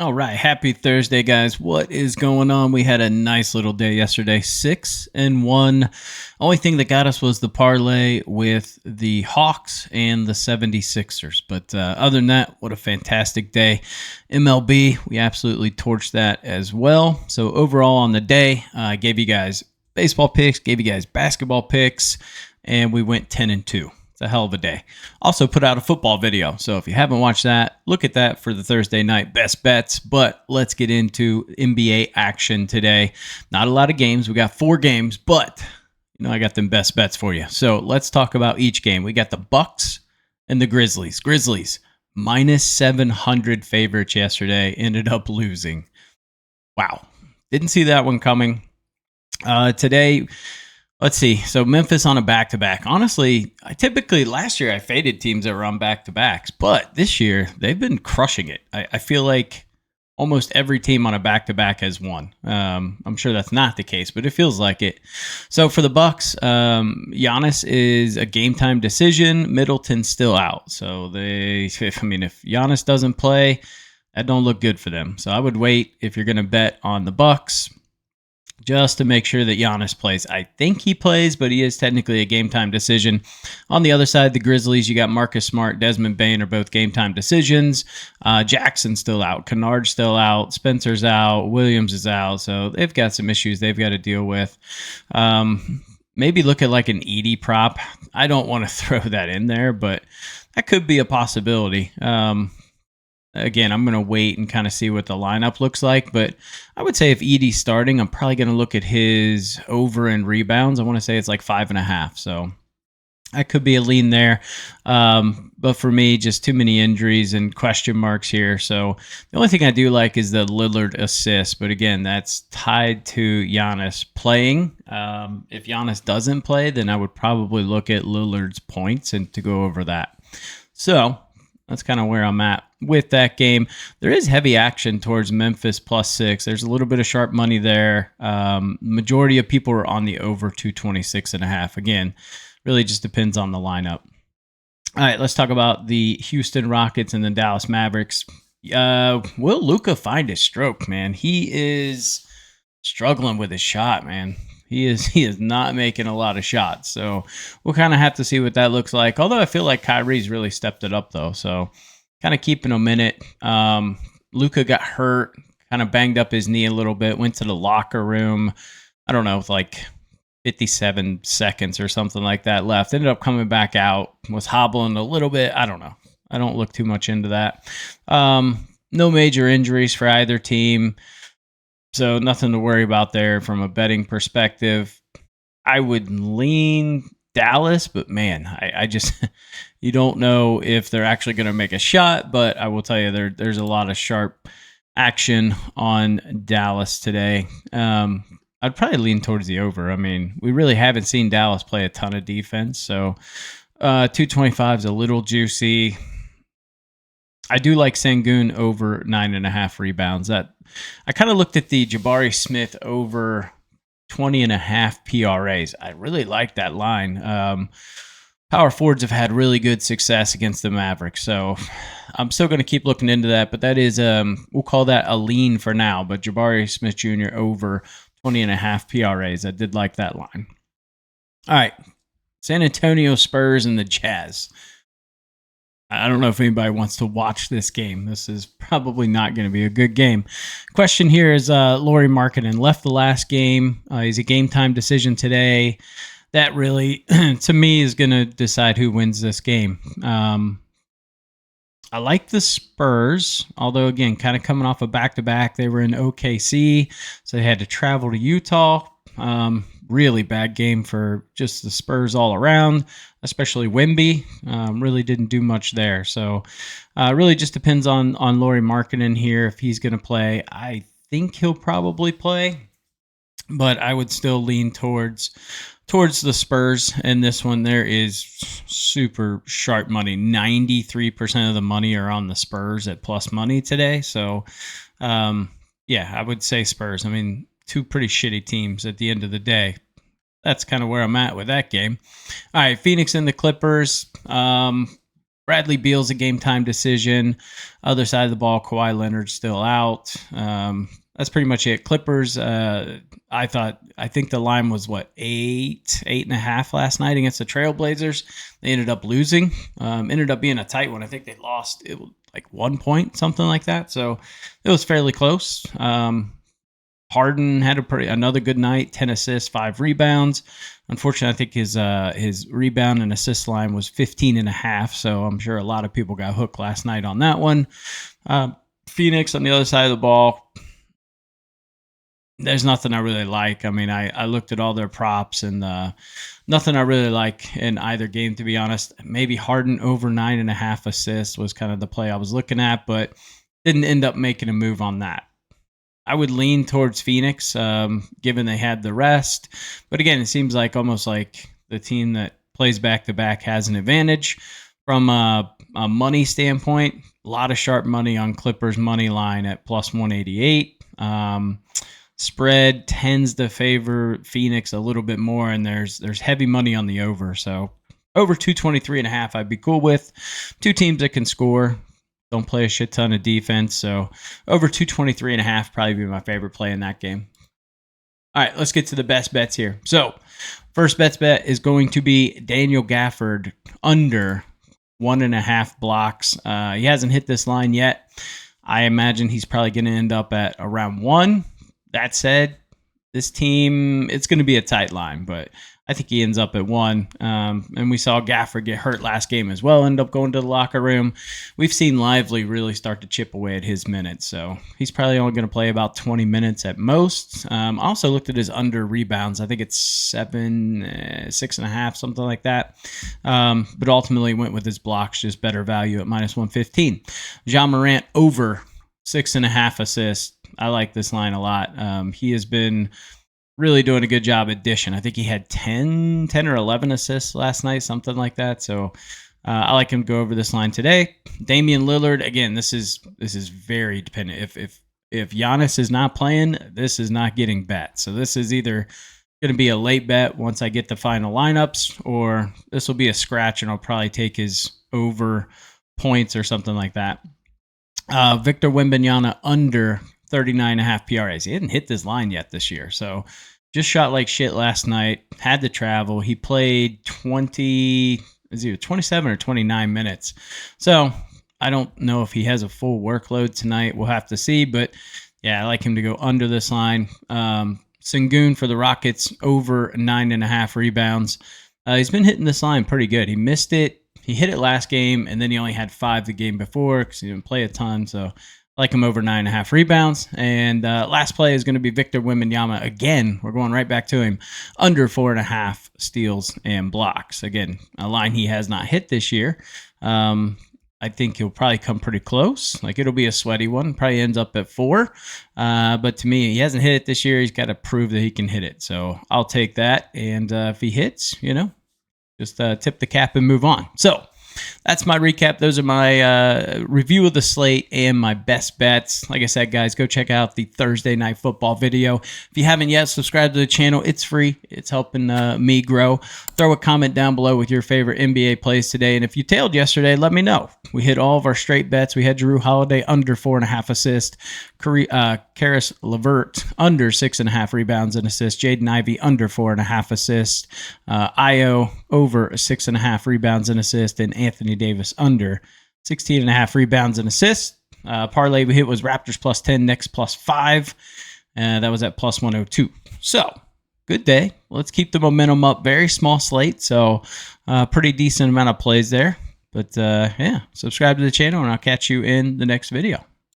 All right, happy Thursday, guys. What is going on? We had a nice little day yesterday, 6-1. Only thing that got us was the parlay with the Hawks and the 76ers. But other than that, what a fantastic day. MLB, we absolutely torched that as well. So overall on the day, I gave you guys baseball picks, gave you guys basketball picks, and we went 10-2. It's a hell of a day. Also put out a football video. So if you haven't watched that, look at that for the Thursday night best bets. But let's get into NBA action today. Not a lot of games. We got 4 games, but I got them best bets for you. So let's talk about each game. We got the Bucks and the Grizzlies. Grizzlies minus 700 favorites yesterday, ended up losing. Wow. Didn't see that one coming. Today, let's see. So Memphis on a back-to-back. Honestly, last year I faded teams that were on back-to-backs, but this year they've been crushing it. I feel like almost every team on a back-to-back has won. I'm sure that's not the case, but it feels like it. So for the Bucks, Giannis is a game-time decision. Middleton's still out. So if Giannis doesn't play, that don't look good for them. So I would wait if you're going to bet on the Bucks, just to make sure that Giannis plays. I think he plays, but he is technically a game-time decision. On the other side, the Grizzlies, you got Marcus Smart, Desmond Bane are both game-time decisions. Jackson's still out. Kennard's still out. Spencer's out. Williams is out. So they've got some issues they've got to deal with. Maybe look at like an Edey prop. I don't want to throw that in there, but that could be a possibility. Again, I'm going to wait and kind of see what the lineup looks like. But I would say if Edey's starting, I'm probably going to look at his over in rebounds. I want to say it's like 5.5. So that could be a lean there. But for me, just too many injuries and question marks here. So the only thing I do like is the Lillard assist. But again, that's tied to Giannis playing. If Giannis doesn't play, then I would probably look at Lillard's points and to go over that. So that's kind of where I'm at with that game. There is heavy action towards Memphis +6. There's a little bit of sharp money there. Majority of people are on the over 226.5. Again, really just depends on the lineup. All right, let's talk about the Houston Rockets and the Dallas Mavericks. Will Luka find his stroke, man? He is struggling with his shot, man. He is not making a lot of shots. So we'll kind of have to see what that looks like. Although I feel like Kyrie's really stepped it up, though. So kind of keeping him in it. Luka got hurt, kind of banged up his knee a little bit, went to the locker room. I don't know, with like 57 seconds or something like that left. Ended up coming back out, was hobbling a little bit. I don't know. I don't look too much into that. No major injuries for either team. So nothing to worry about there from a betting perspective. I would lean Dallas, but man, I just you don't know if they're actually going to make a shot. But I will tell you, there's a lot of sharp action on Dallas today. I'd probably lean towards the over. I mean, we really haven't seen Dallas play a ton of defense, so 225 is a little juicy. I do like Sengun over 9.5 rebounds. That I kind of looked at the Jabari Smith over 20.5 PRAs. I really like that line. Power forwards have had really good success against the Mavericks, so I'm still going to keep looking into that. But that is, we'll call that a lean for now. But Jabari Smith Jr. over 20.5 PRAs. I did like that line. All right, San Antonio Spurs and the Jazz. I don't know if anybody wants to watch this game. This is probably not going to be a good game. Question here is Lauri Markkanen left the last game. He's a game-time decision today. That really, to me, is going to decide who wins this game. I like the Spurs, although, again, kind of coming off a back-to-back. They were in OKC, so they had to travel to Utah. Really bad game for just the Spurs all around, especially Wemby. Really didn't do much there. So really just depends on Lauri Markkanen here if he's going to play. I think he'll probably play, but I would still lean towards the Spurs in this one. There is super sharp money. 93% of the money are on the Spurs at plus money today. So yeah, I would say Spurs. I mean, two pretty shitty teams at the end of the day. That's kind of where I'm at with that game. All right, Phoenix and the Clippers. Bradley Beal's a game time decision. Other side of the ball, Kawhi Leonard's still out. That's pretty much it. Clippers, I think the line was eight and a half last night against the Trailblazers. They ended up losing. Ended up being a tight one. I think they lost it like 1 point, something like that. So it was fairly close. Harden had another good night, 10 assists, 5 rebounds. Unfortunately, I think his rebound and assist line was 15 and a half, so I'm sure a lot of people got hooked last night on that one. Phoenix on the other side of the ball, there's nothing I really like. I mean, I looked at all their props and nothing I really like in either game, to be honest. Maybe Harden over 9.5 assists was kind of the play I was looking at, but didn't end up making a move on that. I would lean towards Phoenix, given they had the rest. But again, it seems like almost like the team that plays back-to-back has an advantage. From a money standpoint, a lot of sharp money on Clippers money line at plus 188. Spread tends to favor Phoenix a little bit more, and there's heavy money on the over. So over 223.5 I'd be cool with. Two teams that can score. Don't play a shit ton of defense, so over 223.5 probably be my favorite play in that game. All right, let's get to the best bets here. So first best bet is going to be Daniel Gafford under 1.5 blocks. He hasn't hit this line yet. I imagine he's probably going to end up at around 1. That said, this team, it's going to be a tight line, but I think he ends up at 1. And we saw Gafford get hurt last game as well, end up going to the locker room. We've seen Lively really start to chip away at his minutes, so he's probably only going to play about 20 minutes at most. I also looked at his under rebounds. I think it's 6.5, something like that. But ultimately went with his blocks, just better value at minus 115. Ja Morant over 6.5 assists. I like this line a lot. He has been really doing a good job at dishing. I think he had 10 or 11 assists last night, something like that. So I like him to go over this line today. Damian Lillard, again, this is very dependent. If Giannis is not playing, this is not getting bet. So this is either going to be a late bet once I get the final lineups, or this will be a scratch and I'll probably take his over points or something like that. Victor Wembanyama under 39.5 PRAs. He hadn't hit this line yet this year, so just shot like shit last night. Had to travel. He played 27 or 29 minutes. So I don't know if he has a full workload tonight. We'll have to see, but yeah, I like him to go under this line. Sengun for the Rockets over 9.5 rebounds. He's been hitting this line pretty good. He missed it. He hit it last game, and then he only had 5 the game before because he didn't play a ton, so like him over 9.5 rebounds. And last play is going to be Victor Wembanyama. Again, we're going right back to him. Under 4.5 steals and blocks. Again, a line he has not hit this year. I think he'll probably come pretty close. Like, it'll be a sweaty one. Probably ends up at 4. But to me, he hasn't hit it this year. He's got to prove that he can hit it. So I'll take that. And if he hits, just tip the cap and move on. So that's my recap. Those are my review of the slate and my best bets. Like I said, guys, go check out the Thursday Night Football video. If you haven't yet, subscribe to the channel. It's free. It's helping me grow. Throw a comment down below with your favorite NBA plays today. And if you tailed yesterday, let me know. We hit all of our straight bets. We had Jrue Holiday under 4.5 assists. Karis LeVert under 6.5 rebounds and assists. Jaden Ivey under 4.5 assists. Io over 6.5 rebounds and assists. And Anthony Davis under 16.5 rebounds and assists. Parlay we hit was Raptors plus 10, Knicks plus 5. That was at plus 102. So, good day. Let's keep the momentum up. Very small slate, so pretty decent amount of plays there. But yeah, subscribe to the channel, and I'll catch you in the next video.